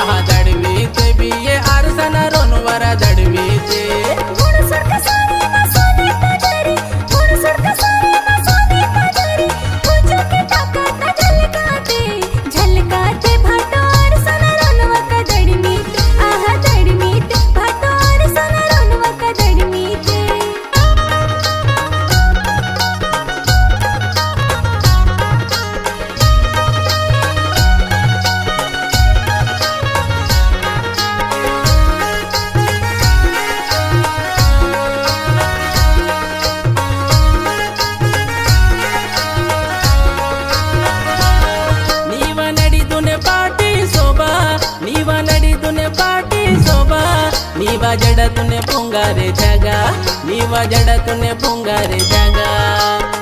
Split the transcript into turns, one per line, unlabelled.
आहा दडवीते बिये आरसन रोनवर दडवीते नीवा जड़ तूने पुंगारे जगा नीवा जड़ तूने पुंगारे जगा